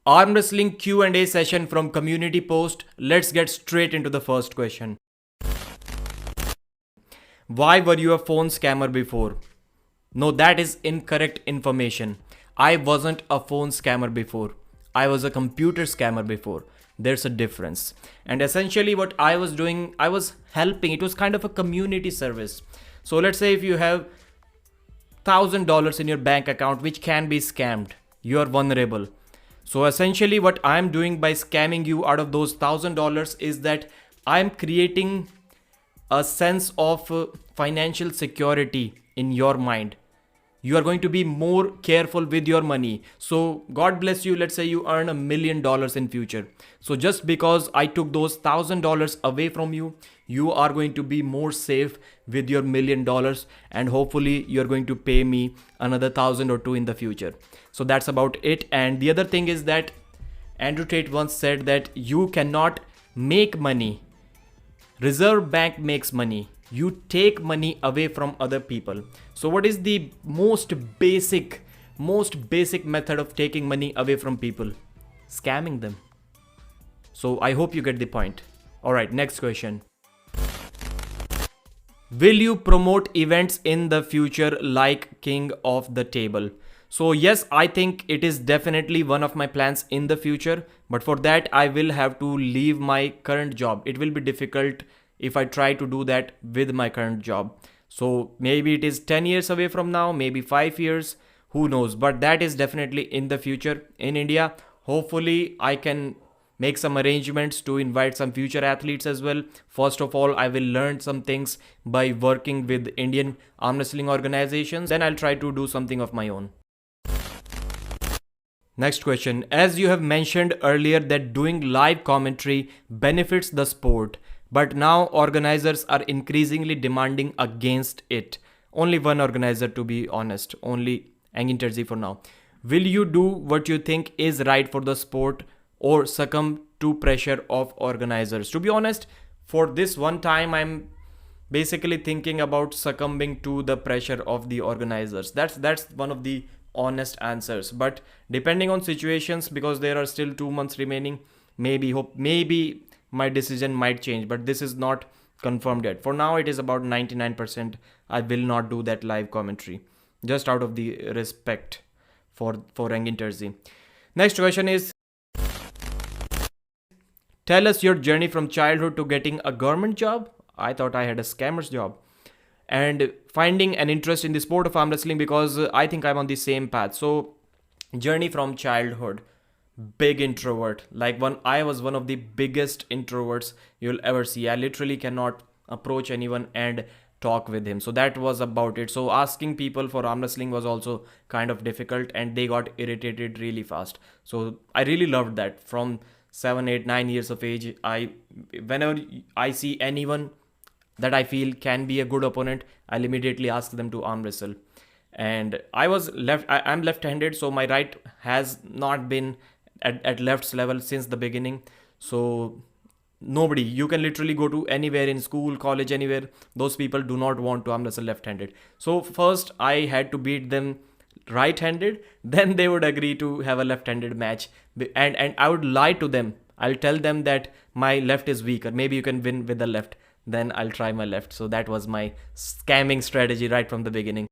Arm wrestling Q&A session from community post. Let's get straight into the first question. Why were you a phone scammer before? No, that is incorrect information. I wasn't a phone scammer before. I was a computer scammer before. There's a difference. And essentially what I was doing, I was helping. It was kind of a community service. So let's say if you have $1,000 in your bank account which can be scammed, you are vulnerable. So essentially what I'm doing by scamming you out of those $1,000 is that I'm creating a sense of financial security in your mind. You are going to be more careful with your money. So God bless you, let's say you earn $1 million in future. So just because I took those $1,000 away from you, you are going to be more safe with your $1 million, and hopefully you're going to pay me another 1,000 or two in the future. So that's about it. And the other thing is that Andrew Tate once said that you cannot make money. Reserve Bank makes money. You take money away from other people. So what is the most basic method of taking money away from people? Scamming them. So I hope you get the point. All right, next question. Will you promote events in the future like King of the Table? So yes, I think it is definitely one of my plans in the future. But for that, I will have to leave my current job. It will be difficult if I try to do that with my current job. So maybe it is 10 years away from now, maybe 5 years, who knows. But that is definitely in the future in India. Hopefully I can make some arrangements to invite some future athletes as well. First of all, I will learn some things by working with Indian arm wrestling organizations. Then I'll try to do something of my own. Next question. As you have mentioned earlier that doing live commentary benefits the sport, but now organizers are increasingly demanding against it. Only one organizer, to be honest, only Engin Terzi for now. Will you do what you think is right for the sport or succumb to pressure of organizers? To be honest, for this one time, I'm basically thinking about succumbing to the pressure of the organizers. That's one of the honest answers. But depending on situations, because there are still 2 months remaining, maybe my decision might change, but this is not confirmed yet. For now, it is about 99%. I will not do that live commentary, just out of the respect for Engin Terzi. Next question is, tell us your journey from childhood to getting a government job. I thought I had a scammer's job. And finding an interest in the sport of arm wrestling, because I think I'm on the same path. So journey from childhood. Big introvert. I was one of the biggest introverts you'll ever see. I literally cannot approach anyone and talk with him. So that was about it. So asking people for arm wrestling was also kind of difficult, and they got irritated really fast. So I really loved that. From 7, 8, 9 years of age, whenever I see anyone that I feel can be a good opponent, I'll immediately ask them to arm wrestle. And I'm left-handed, so my right has not been at left's level since the beginning. So you can literally go to anywhere in school, college, anywhere. Those people do not want to arm wrestle left-handed. So first I had to beat them right-handed, then they would agree to have a left-handed match. And I would lie to them. I'll tell them that my left is weaker. Maybe you can win with the left. Then I'll try my left. So that was my scamming strategy right from the beginning.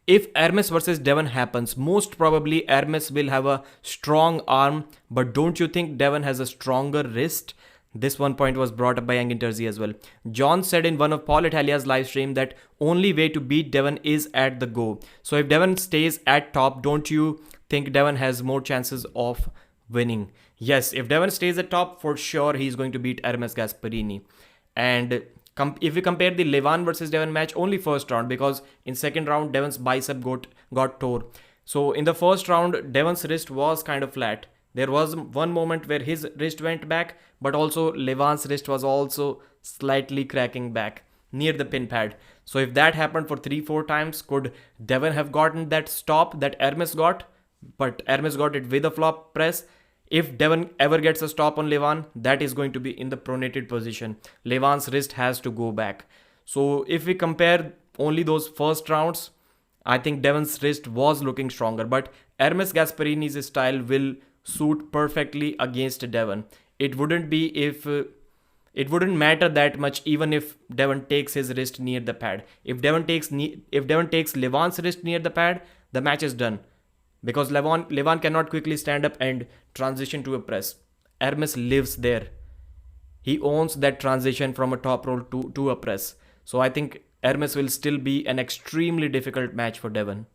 If Ermes versus Devon happens, most probably Ermes will have a strong arm, but don't you think Devon has a stronger wrist? This one point was brought up by Engin Terzi as well. John said in one of Paul Italia's live stream that only way to beat Devon is at the go. So if Devon stays at top, don't you think Devon has more chances of winning? Yes, if Devon stays at top, for sure he's going to beat Ermes Gasparini. And if we compare the Levan versus Devon match, only first round, because in second round Devon's bicep got tore. So in the first round, Devon's wrist was kind of flat. There was one moment where his wrist went back, but also Levan's wrist was also slightly cracking back near the pin pad. So if that happened for 3-4 times, could Devon have gotten that stop that Ermes got? But Ermes got it with a flop press. If Devon ever gets a stop on Levan, that is going to be in the pronated position. Levan's wrist has to go back. So if we compare only those first rounds, I think Devon's wrist was looking stronger. But Ermes Gasparini's style will suit perfectly against Devon. It wouldn't be if it wouldn't matter that much even if Devon takes his wrist near the pad. If Devon takes Levon's wrist near the pad, the match is done because Levon cannot quickly stand up and transition to a press. Ermes lives there. He owns that transition from a top roll to a press. So I think Ermes will still be an extremely difficult match for Devon.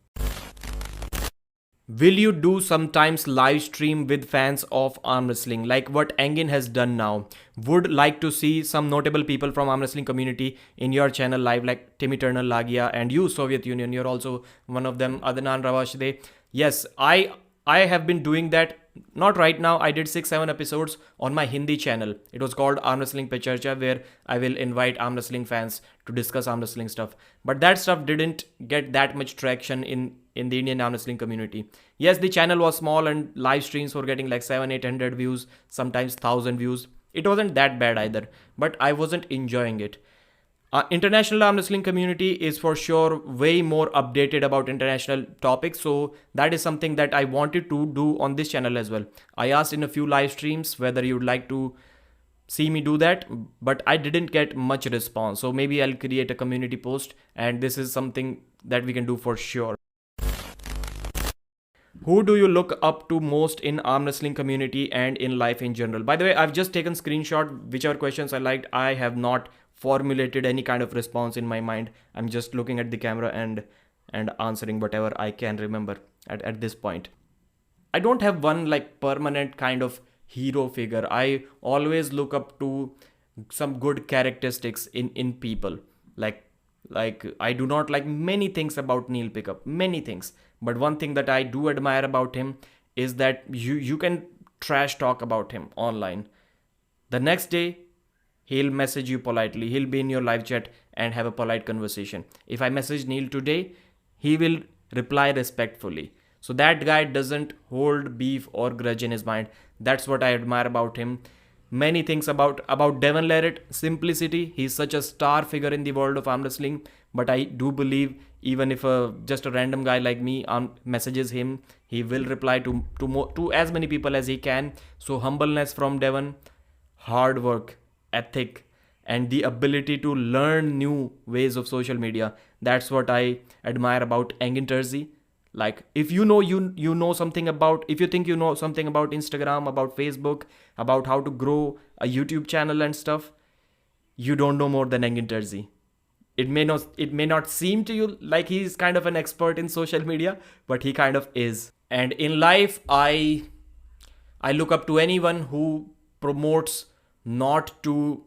Will you do sometimes live stream with fans of arm wrestling like what Engin has done now? Would like to see some notable people from arm wrestling community in your channel live like Timmy Turner, Lagia, and you Soviet Union. You're also one of them, Adnan Rawashide. Yes, I have been doing that. Not right now. I did 6-7 episodes on my Hindi channel. It was called Arm Wrestling Pe Charcha, where I will invite arm wrestling fans to discuss arm wrestling stuff. But that stuff didn't get that much traction in the Indian arm wrestling community. Yes, the channel was small and live streams were getting like 700-800 views, sometimes 1000 views. It wasn't that bad either, but I wasn't enjoying it. International arm wrestling community is for sure way more updated about international topics, so that is something that I wanted to do on this channel as well. I asked in a few live streams whether you would like to see me do that, but I didn't get much response, so maybe I'll create a community post and this is something that we can do for sure. Who do you look up to most in arm wrestling community and in life in general? By the way, I've just taken screenshot whichever questions I liked. I have not formulated any kind of response in my mind. I'm just looking at the camera and answering whatever I can remember at this point. I don't have one like permanent kind of hero figure. I always look up to some good characteristics in people. Like I do not like many things about Neil Pickup, many things. But one thing that I do admire about him is that you can trash talk about him online. The next day, he'll message you politely. He'll be in your live chat and have a polite conversation. If I message Neil today, he will reply respectfully. So that guy doesn't hold beef or grudge in his mind. That's what I admire about him. Many things about Devon Larratt, simplicity. He's such a star figure in the world of arm wrestling. But I do believe even if just a random guy like me messages him, he will reply to as many people as he can. So humbleness from Devon, hard work, ethic, and the ability to learn new ways of social media. That's what I admire about Engin Terzi. Like if you know something about, if you think you know something about Instagram, about Facebook, about how to grow a YouTube channel and stuff, you don't know more than Engin Terzi. It may not seem to you like he's kind of an expert in social media, but he kind of is. And in life, I look up to anyone who promotes not to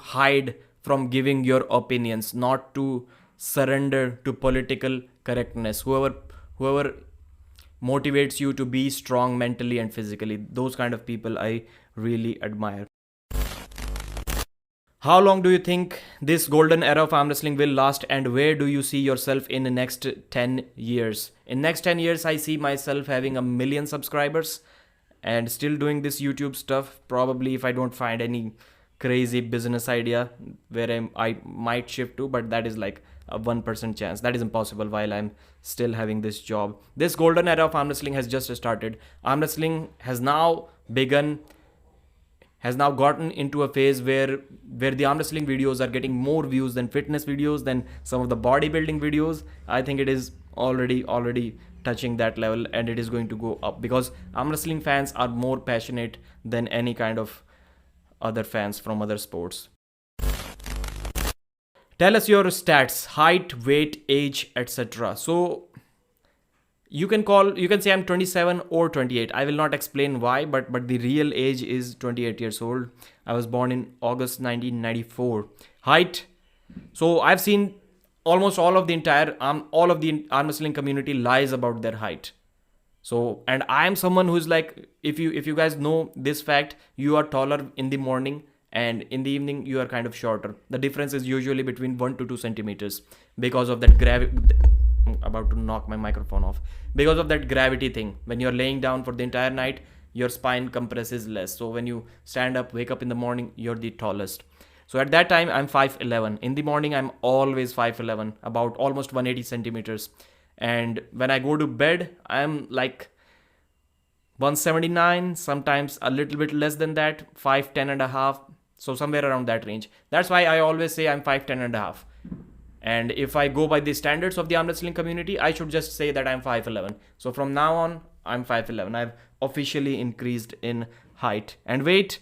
hide from giving your opinions, not to surrender to political correctness. Whoever motivates you to be strong mentally and physically, those kind of people I really admire. How long do you think this golden era of arm wrestling will last, and where do you see yourself in the next 10 years? In next 10 years, I see myself having 1 million subscribers and still doing this YouTube stuff. Probably if I don't find any crazy business idea where I might shift to, but that is like a 1% chance. That is impossible while I'm still having this job. This golden era of arm wrestling has just started. Arm wrestling has now gotten into a phase where the arm wrestling videos are getting more views than fitness videos, than some of the bodybuilding videos. I think it is already touching that level, and it is going to go up because arm wrestling fans are more passionate than any kind of other fans from other sports. Tell us your stats: height, weight, age, etc. So you can say I'm 27 or 28. I will not explain why, but the real age is 28 years old. I was born in August 1994. Height. So I've seen almost all of the arm wrestling community lies about their height. So, and I am someone who is like, if you guys know this fact, you are taller in the morning and in the evening you are kind of shorter. The difference is usually between 1 to 2 centimeters because of that gravity. About to knock my microphone off. Because of that gravity thing, when you're laying down for the entire night, your spine compresses less. So when you stand up, wake up in the morning, you're the tallest. So at that time, I'm 5'11". In the morning, I'm always 5'11", about almost 180 centimeters. And when I go to bed, I'm like 179, sometimes a little bit less than that, 5'10 and a half. So somewhere around that range. That's why I always say I'm 5'10 and a half. And if I go by the standards of the arm wrestling community, I should just say that I'm 5'11. So from now on, I'm 5'11. I've officially increased in height and weight.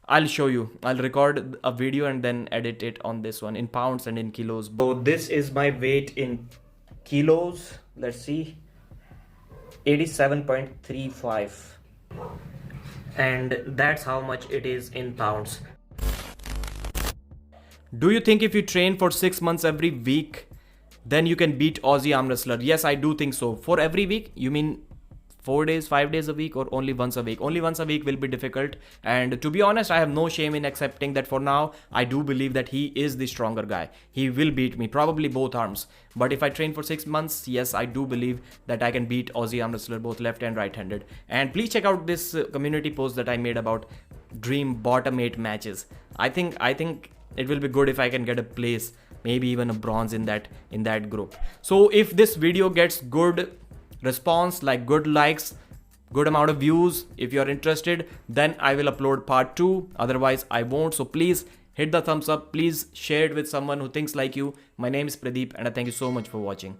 I'll show you. I'll record a video and then edit it on this one in pounds and in kilos. So this is my weight in kilos. Let's see. 87.35. And that's how much it is in pounds. Do you think if you train for 6 months every week, then you can beat Aussie Armwrestler? Yes, I do think so. For every week, you mean 4 days, 5 days a week, or only once a week? Only once a week will be difficult. And to be honest, I have no shame in accepting that for now. I do believe that he is the stronger guy. He will beat me, probably both arms. But if I train for 6 months, yes, I do believe that I can beat Aussie Armwrestler, both left and right-handed. And please check out this community post that I made about dream bottom 8 matches. I think it will be good if I can get a place, maybe even a bronze in that group. So if this video gets good response, like good likes, good amount of views, if you're interested, then I will upload part 2. Otherwise I won't. So please hit the thumbs up, please share it with someone who thinks like you. My name is Pradeep and I thank you so much for watching.